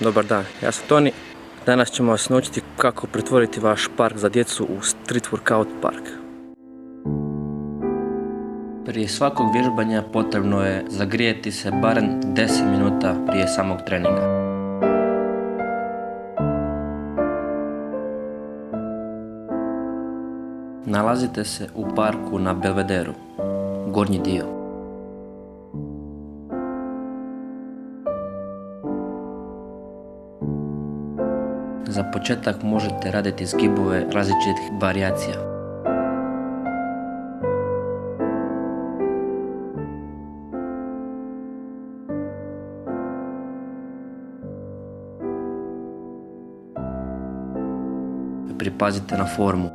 Dobar dan, ja sam Toni. Danas ćemo vas naučiti kako pretvoriti vaš park za djecu u street workout park. Prije svakog vježbanja potrebno je zagrijeti se barem 10 minuta prije samog treninga. Nalazite se u parku na Belvederu, gornji dio. Za početak možete raditi zgibove različitih varijacija. Pripazite na formu.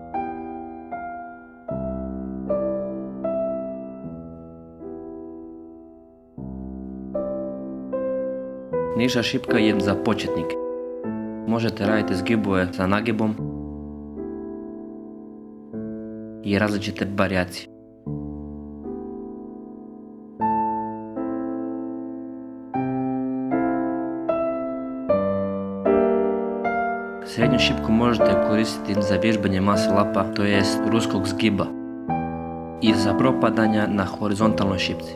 Niža šipka je za početnike. Možete raditi zgibove sa nagibom i različite varijacije. Srednju šipku možete koristiti za vježbanje muscle upa, to jest ruskog zgiba, i za propadanja na horizontalnoj šipci.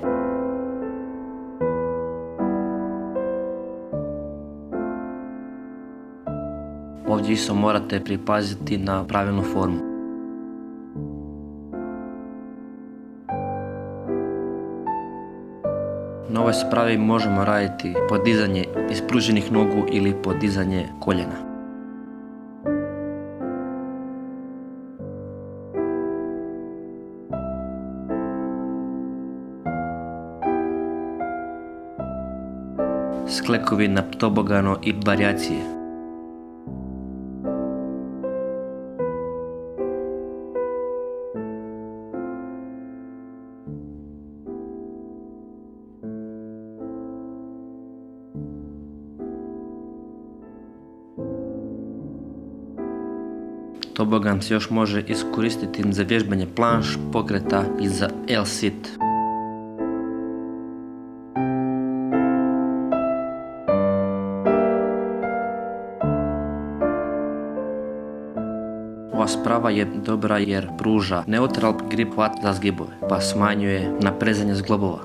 Ovdje isto morate pripaziti na pravilnu formu. Na ovoj spravi možemo raditi podizanje ispruženih nogu ili podizanje koljena. Sklekovi na tobogano i varijacije. Tobogan se još može iskoristiti za vježbanje planš, pokreta i za L-sit. Ova sprava je dobra jer pruža neutral grip hvat za zgibove, pa smanjuje naprezanje zglobova.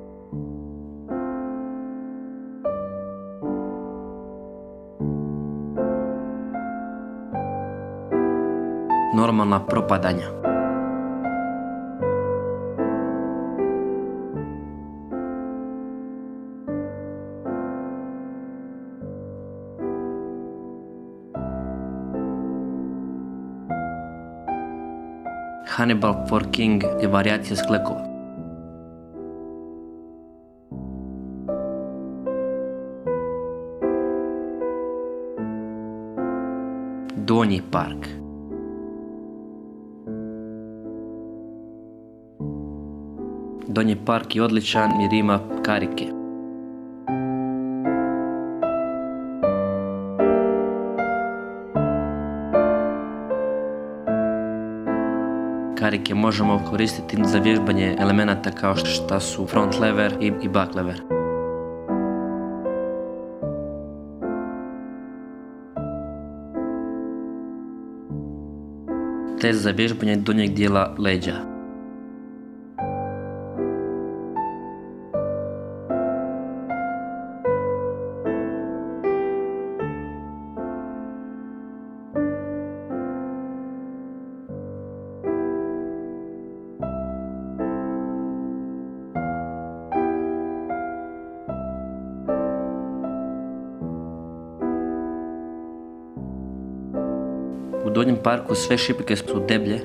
Normalna propadanja. Hannibal for King je varijacija sklekova. Donji park. Donji park je odličan jer ima karike. Karike možemo koristiti za vježbanje elemenata kao što su front lever i back lever. Te za vježbanje donjeg dijela leđa. U donjem parku sve šipke su deblje,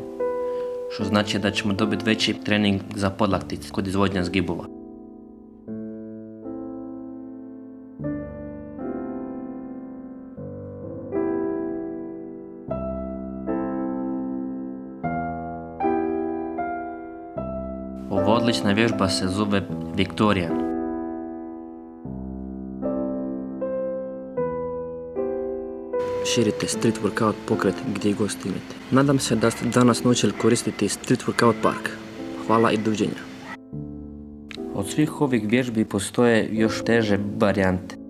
što znači da ćemo dobiti veći trening za podlaktice kod izvođenja zgibova. Ova odlična vježba se zove Victorian. Širite street workout pokret gdje god stignete. Nadam se da ste danas naučili koristiti street workout park. Hvala i doviđenja. Od svih ovih vježbi postoje još teže varijante.